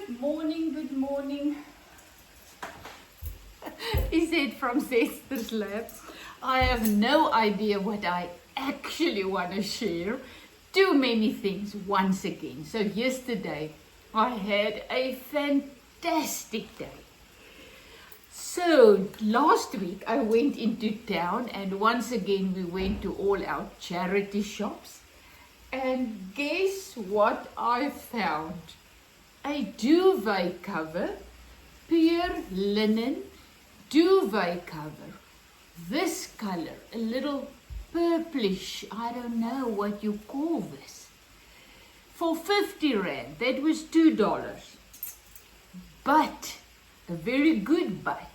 Good morning. Is it from Zester's Lab? I have no idea what I actually want to share. Too many things once again. So yesterday I had a fantastic day. So last week I went into town and once again we went to all our charity shops. And guess what I found? A duvet cover, pure linen duvet cover. This color, a little purplish, I don't know what you call this. For 50 Rand, that was $2. But, a very good but.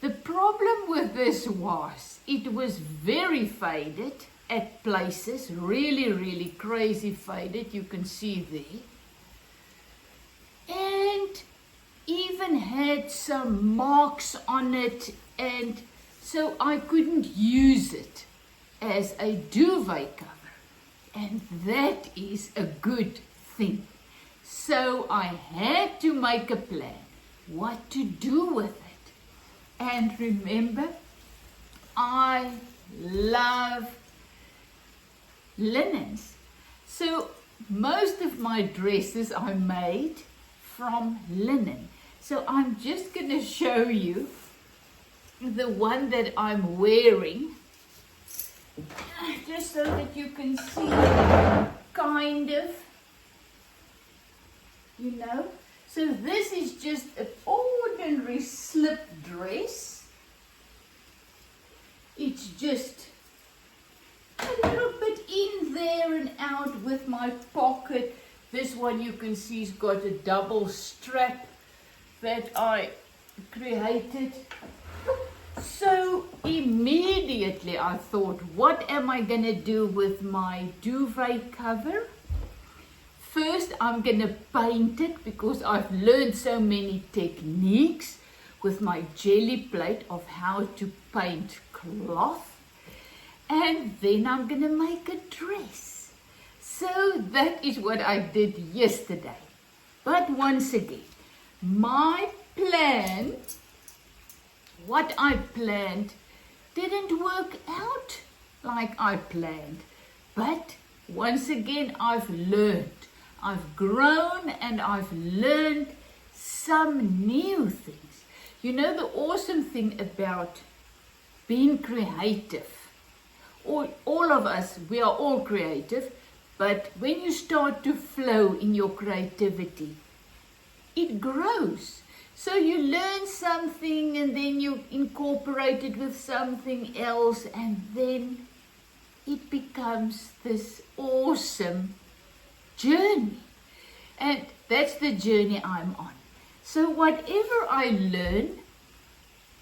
The problem with this was, it was very faded at places, really crazy faded, you can see there. And even had some marks on it, and so I couldn't use it as a duvet cover, and that is a good thing. So I had to make a plan what to do with it. And remember, I love linens, so most of my dresses I made from linen. So I'm just going to show you the one that I'm wearing, just so that you can see, kind of, you know. So this is just an ordinary slip dress. It's just a little bit in there and out with my pocket. This one you can see has got a double strap that I created. So immediately I thought, what am I going to do with my duvet cover? First I'm going to paint it because I've learned so many techniques with my Gelli Plate of how to paint cloth. And then I'm going to make a dress. So that is what I did yesterday. But once again, my plan, what I planned, didn't work out like I planned. But once again, I've learned. I've grown and I've learned some new things. You know, the awesome thing about being creative, all of us, we are all creative. But when you start to flow in your creativity, it grows. So you learn something and then you incorporate it with something else and then it becomes this awesome journey. And that's the journey I'm on. So whatever I learn,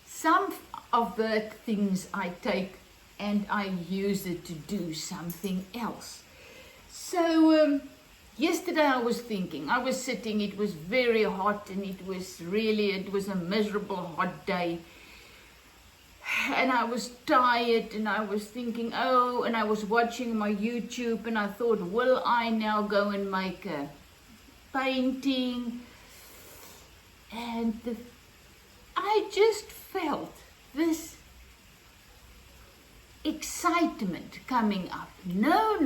some of the things I take and I use it to do something else. So yesterday I was thinking, I was sitting, it was very hot and it was a miserable hot day. And I was tired and I was thinking, and I was watching my YouTube and I thought, will I now go and make a painting? And I just felt this excitement coming up. No,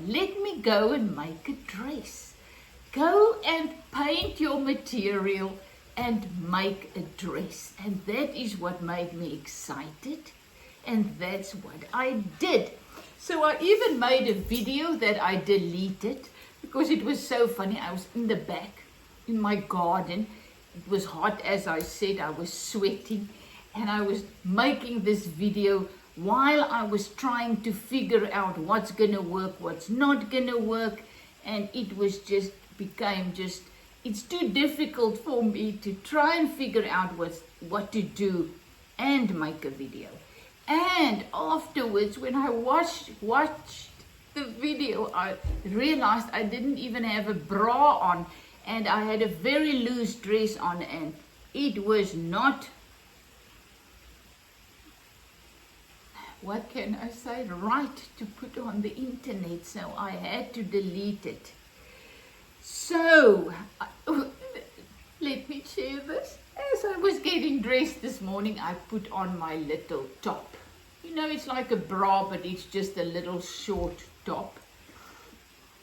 let me go and make a dress. Go and paint your material and make a dress. And that is what made me excited, and that's what I did. So I even made a video that I deleted because it was so funny. I was in the back in my garden. It was hot, as I said. I was sweating and I was making this video while I was trying to figure out what's going to work, what's not going to work. And it was it's too difficult for me to try and figure out what to do and make a video. And afterwards, when I watched the video, I realized I didn't even have a bra on and I had a very loose dress on and it was not, what can I say, right to put on the internet, so I had to delete it. So getting dressed this morning, I put on my little top. You know, it's like a bra, but it's just a little short top.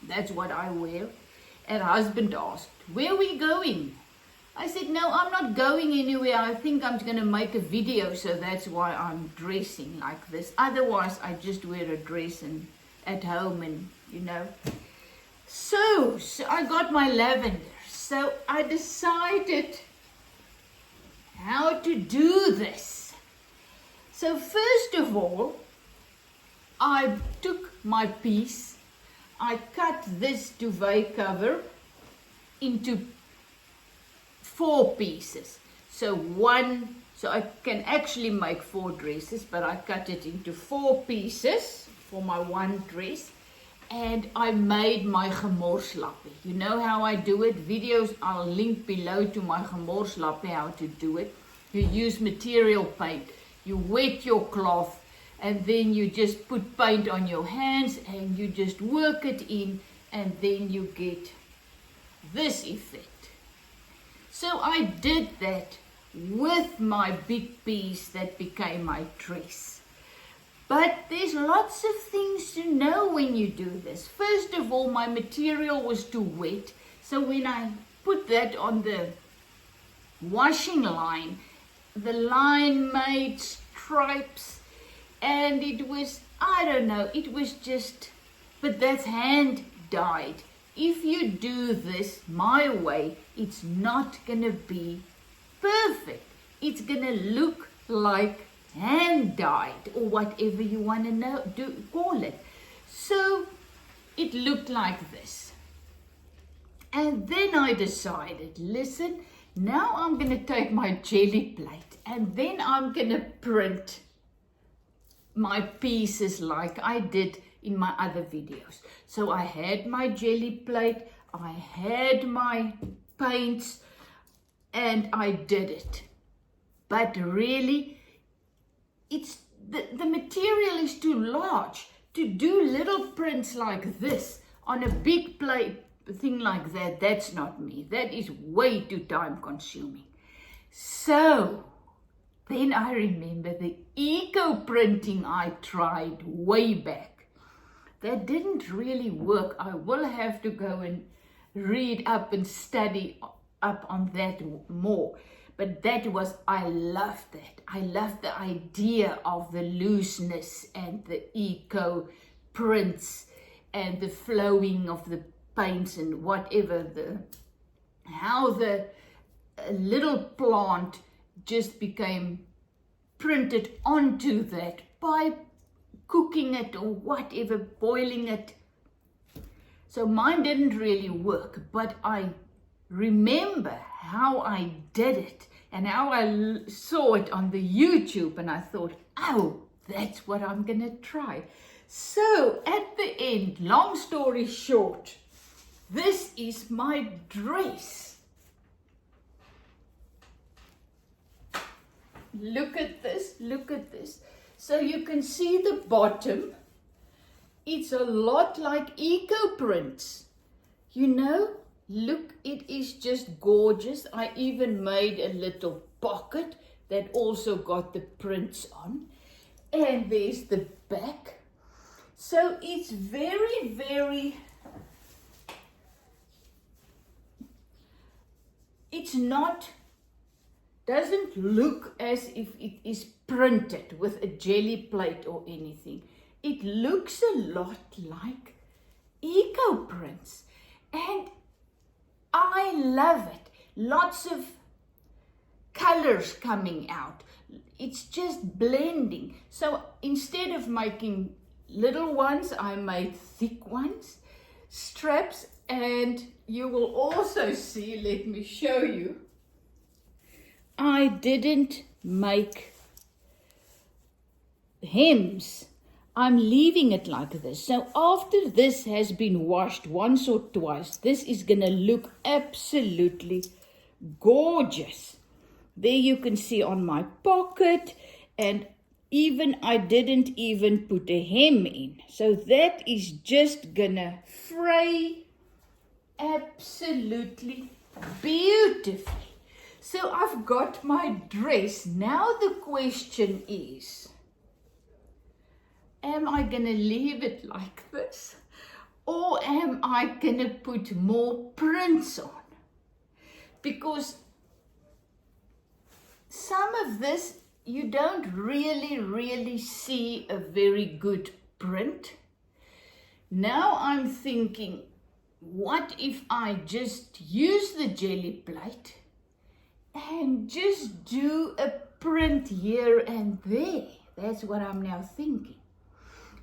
That's what I wear. And husband asked, where are we going? I said, no, I'm not going anywhere. I think I'm going to make a video, so that's why I'm dressing like this. Otherwise, I just wear a dress and at home and, you know. So I got my lavender. So I decided how to do this. So first of all, I took my piece, I cut this duvet cover into 4 pieces. So I can actually make 4 dresses, but I cut it into 4 pieces for my one dress. And I made my gemorslappie. You know how I do it? Videos I'll link below to my gemorslappie, how to do it. You use material paint. You wet your cloth and then you just put paint on your hands and you just work it in and then you get this effect. So I did that with my big piece that became my dress. But there's lots of things to know when you do this. First of all, my material was too wet. So when I put that on the washing line, the line made stripes and it was, I don't know, it was just, but that's hand dyed. If you do this my way, it's not gonna be perfect. It's gonna look like hand dyed or whatever you want to call it. So it looked like this. And then I decided, listen, now I'm going to take my Gelli Plate and then I'm going to print my pieces like I did in my other videos. So I had my Gelli Plate, I had my paints, and I did it. But really, it's the material is too large to do little prints like this on a big plate thing like that. That's not me. That is way too time consuming. So then I remember the eco printing I tried way back. That didn't really work. I will have to go and read up and study up on that more. But that was, I loved that. I loved the idea of the looseness and the eco prints and the flowing of the paints and whatever, how the little plant just became printed onto that by cooking it or whatever, boiling it. So mine didn't really work, but I remember how I did it and how I saw it on the YouTube and I thought, oh, that's what I'm gonna try. So at the end, long story short, this is my dress. Look at this, look at this. So you can see the bottom. It's a lot like eco prints, you know. Look, it is just gorgeous. I even made a little pocket that also got the prints on. And there's the back. So it's very, very, it's not, doesn't look as if it is printed with a Gelli Plate or anything. It looks a lot like eco prints. And I love it. Lots of colors coming out. It's just blending. So instead of making little ones, I made thick ones, straps, and you will also see, let me show you, I didn't make hems. I'm leaving it like this. So after this has been washed once or twice, this is gonna look absolutely gorgeous. There you can see on my pocket, and even I didn't even put a hem in. So that is just gonna fray absolutely beautifully. So I've got my dress. Now the question is, am I going to leave it like this? Or am I going to put more prints on? Because some of this, you don't really see a very good print. Now I'm thinking, what if I just use the Gelli Plate and just do a print here and there? That's what I'm now thinking.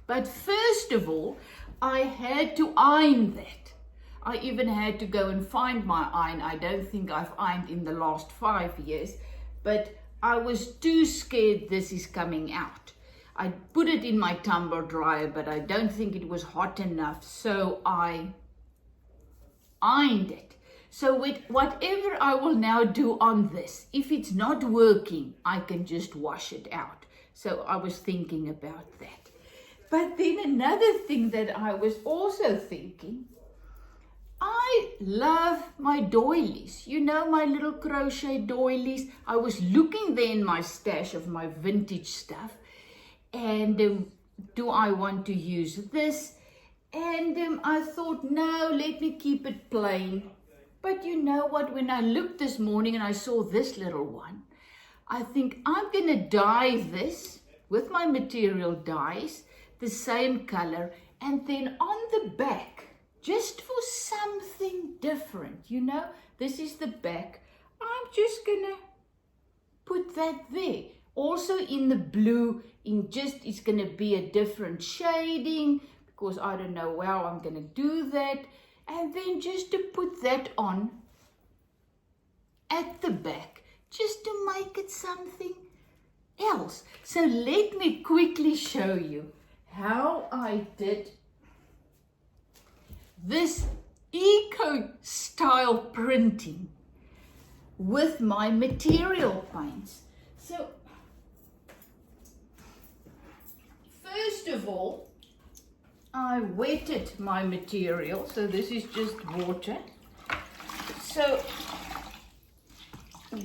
But first of all, I had to iron that. I even had to go and find my iron. I don't think I've ironed in the last 5 years, but I was too scared this is coming out. I put it in my tumble dryer, but I don't think it was hot enough, so I ironed it. So with whatever I will now do on this, if it's not working, I can just wash it out. So I was thinking about that. But then another thing that I was also thinking, I love my doilies. You know, my little crochet doilies. I was looking there in my stash of my vintage stuff. And do I want to use this? And I thought, no, let me keep it plain. But you know what? When I looked this morning and I saw this little one, I think I'm going to dye this with my material dyes, the same color. And then on the back, just for something different, you know, this is the back. I'm just going to put that there. Also in the blue, it's going to be a different shading because I don't know how I'm going to do that. And then just to put that on at the back, just to make it something else. So let me quickly show you how I did this eco-style printing with my material paints. So first of all, I wetted my material, so this is just water. So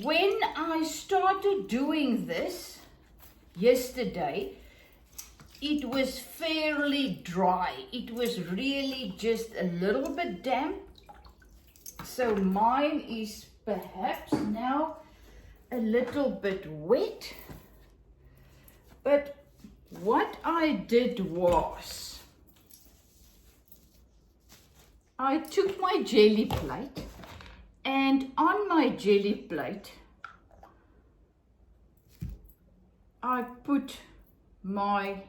when I started doing this yesterday, it was fairly dry. It was really just a little bit damp. So mine is perhaps now a little bit wet. But what I did was, I took my Gelli Plate, and on my Gelli Plate, I put my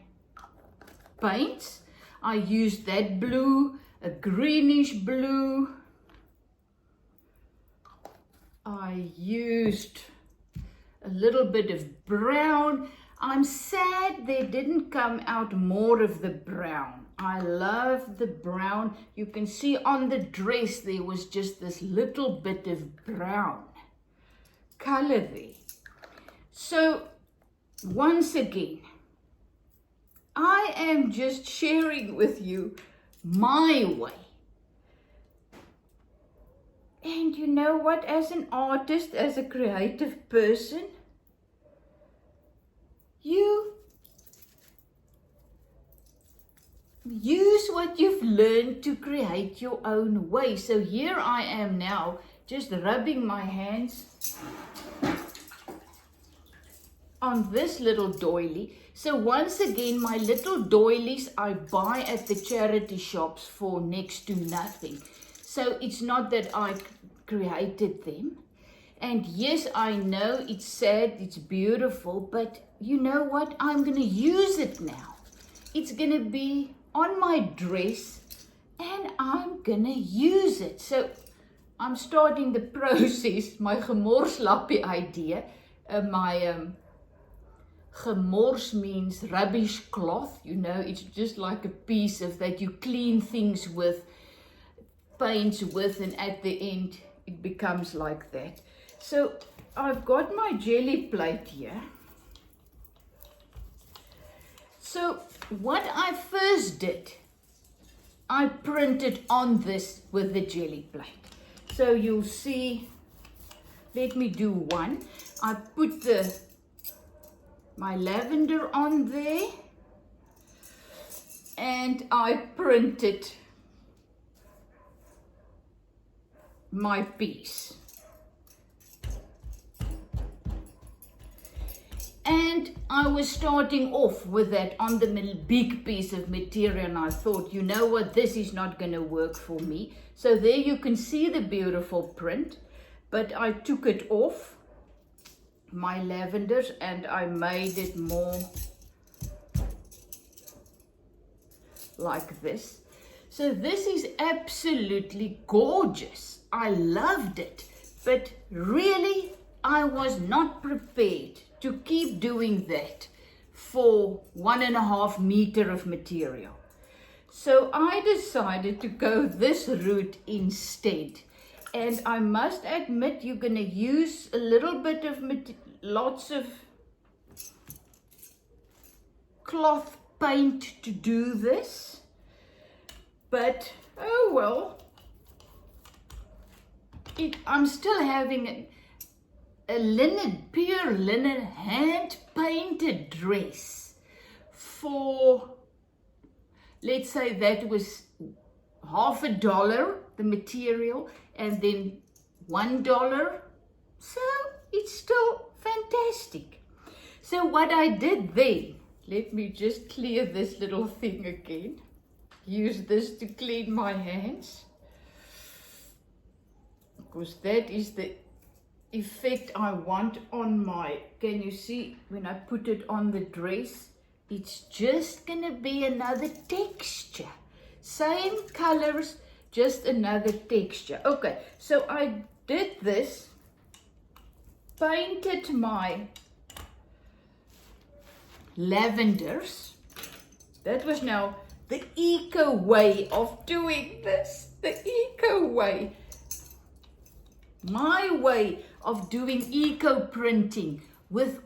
paints. I used that blue, a greenish blue. I used a little bit of brown. I'm sad there didn't come out more of the brown. I love the brown. You can see on the dress there was just this little bit of brown color there. So once again, I am just sharing with you my way. And you know what, as an artist, as a creative person, you use what you've learned to create your own way. So here I am now, just rubbing my hands on this little doily. So once again, my little doilies I buy at the charity shops for next to nothing. So it's not that I created them. And yes, I know it's sad, it's beautiful, but you know what? I'm going to use it now. It's going to be on my dress and I'm going to use it. So I'm starting the process, my gemorslappie idea. Gemors means rubbish cloth, you know, it's just like a piece of that you clean things with, paints with, and at the end it becomes like that. So I've got my Gelli Plate here. So what I first did, I printed on this with the Gelli Plate. So you'll see let me do one. I put my lavender on there and I printed my piece. And I was starting off with that on the big piece of material, and I thought, you know what, this is not going to work for me. So there you can see the beautiful print, but I took it off my lavenders and I made it more like this. So this is absolutely gorgeous. I loved it, but really I was not prepared to keep doing that for 1.5 meters of material. So I decided to go this route instead. And I must admit, you're going to use a little bit of lots of cloth paint to do this. But, oh well, I'm still having a linen, pure linen, hand-painted dress for, let's say that was $50, the material, and then $1. So it's still fantastic. So what I did then, let me just clear this little thing again. Use this to clean my hands, because that is the effect I want on my, can you see when I put it on the dress, it's just gonna be another texture, same colors, just another texture. Okay, so I did this, painted my lavenders. That was now the eco way of doing this, the eco way. My way of doing eco printing with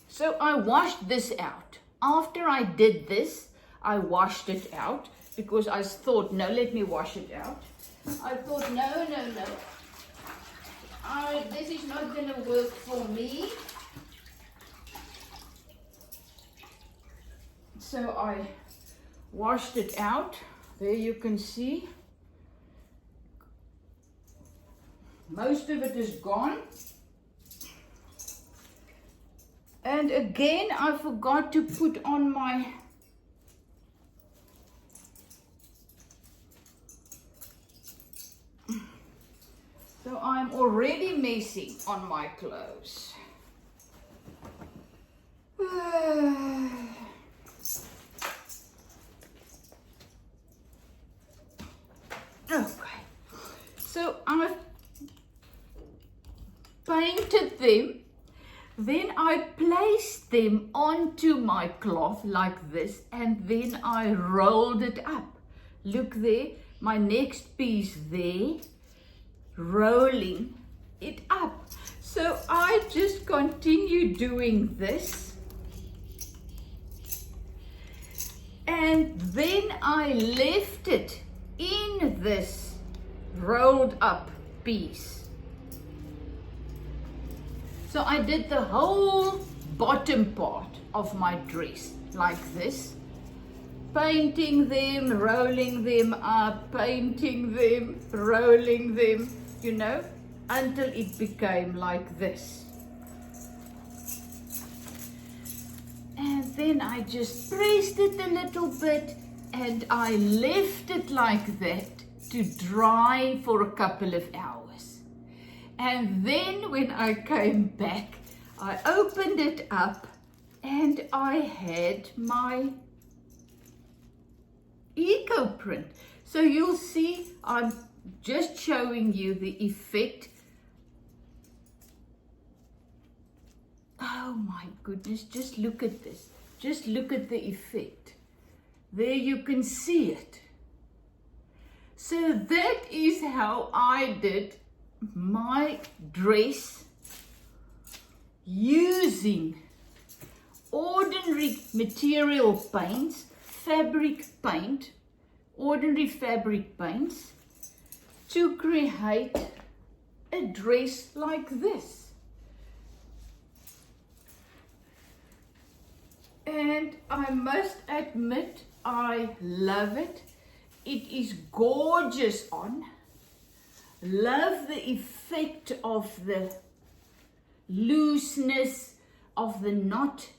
so I washed this out. After I did this, I washed it out because I thought, no, let me wash it out. I thought, no, this is not going to work for me. So I washed it out. There you can see most of it is gone. And again, I forgot to put on my so I'm already messing on my clothes. Okay, so I've painted them, then I placed them onto my cloth like this, and then I rolled it up. Look there, my next piece there, rolling it up. So I just continue doing this, and then I left it in this rolled up piece. So I did the whole bottom part of my dress like this, painting them, rolling them up, painting them, rolling them, you know, until it became like this. And then I just pressed it a little bit and I left it like that to dry for a couple of hours. And then when I came back, I opened it up and I had my eco print. So you'll see, I'm just showing you the effect. Oh my goodness, just look at this. Just look at the effect. There you can see it. So that is how I did my dress using ordinary material paints, fabric paint, ordinary fabric paints to create a dress like this. And I must admit, I love it. It is gorgeous on. Love the effect of the looseness of the not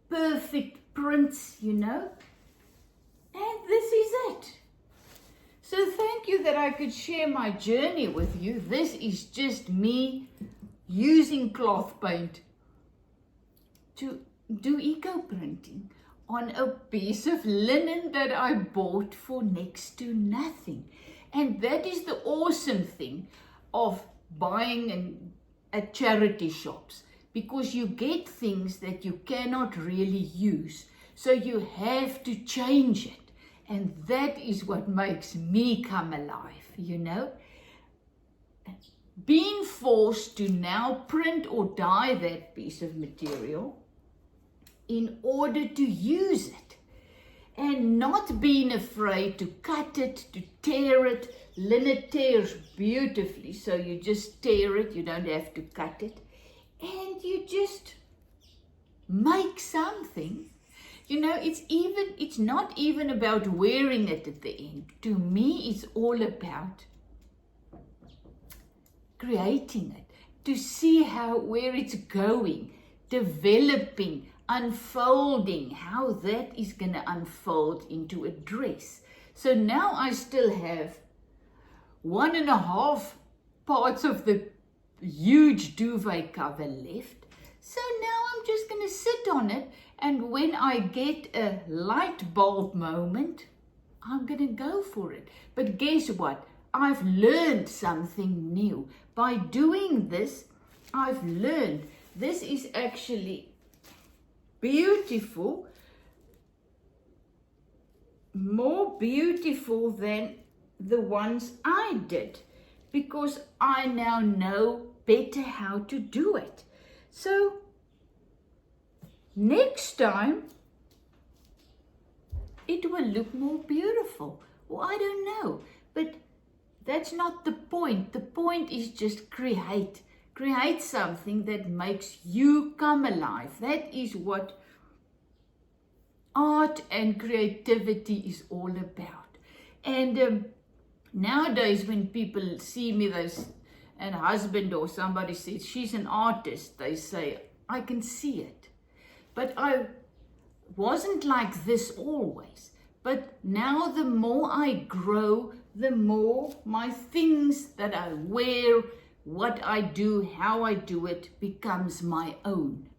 perfect prints, you know. And this is it. So thank you that I could share my journey with you. This is just me using cloth paint to do eco printing on a piece of linen that I bought for next to nothing. And that is the awesome thing of buying at charity shops, because you get things that you cannot really use. So you have to change it. And that is what makes me come alive, you know. Being forced to now print or dye that piece of material in order to use it, and not being afraid to cut it, to tear it. Linen tears beautifully, so you just tear it, you don't have to cut it, and you just make something. You know, it's not even about wearing it at the end. To me, it's all about creating it, to see where it's going, developing, unfolding, how that is going to unfold into a dress. So now I still have 1.5 parts of the huge duvet cover left. So now I'm just going to sit on it, and when I get a light bulb moment, I'm going to go for it. But guess what? I've learned something new. By doing this, I've learned this is actually beautiful, more beautiful than the ones I did, because I now know better how to do it. So next time it will look more beautiful. Well, I don't know, but that's not the point. The point is just create something that makes you come alive. That is what art and creativity is all about. And nowadays when people see me, and a husband or somebody says she's an artist, they say, I can see it. But I wasn't like this always. But now the more I grow, the more my things that I wear, what I do, how I do it, becomes my own.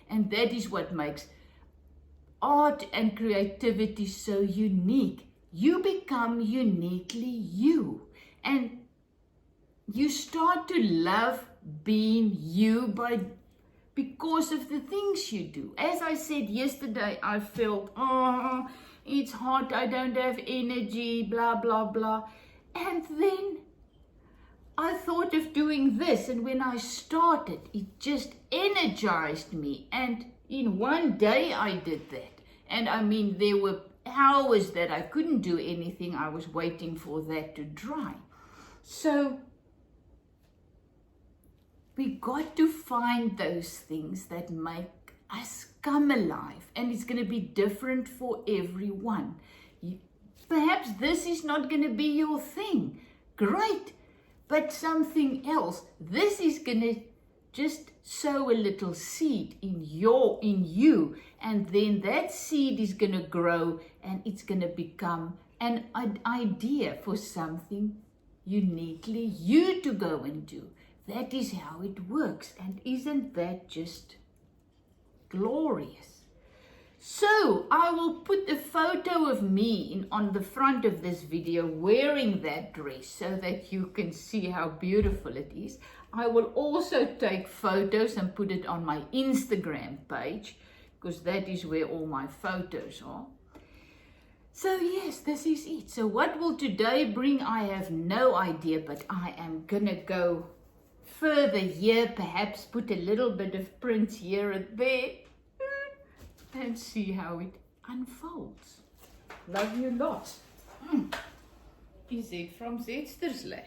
And that is what makes art and creativity so unique. You become uniquely you. And you start to love being you because of the things you do. As I said yesterday, I felt, it's hot, I don't have energy, blah, blah, blah. And then I thought of doing this, and when I started, it just energized me. And in one day I did that. And I mean, there were hours that I couldn't do anything. I was waiting for that to dry. So we got to find those things that make us come alive, and it's going to be different for everyone. Perhaps this is not going to be your thing. Great, but something else. This is going to just sow a little seed in you, and then that seed is going to grow, and it's going to become an idea for something uniquely you to go and do. That is how it works. And isn't that just glorious? So I will put a photo of me on the front of this video wearing that dress so that you can see how beautiful it is. I will also take photos and put it on my Instagram page, because that is where all my photos are. So yes, this is it. So what will today bring? I have no idea, but I am gonna go further here, perhaps put a little bit of prints here and there, and see how it unfolds. Love you lots. is it from Zetster's lab.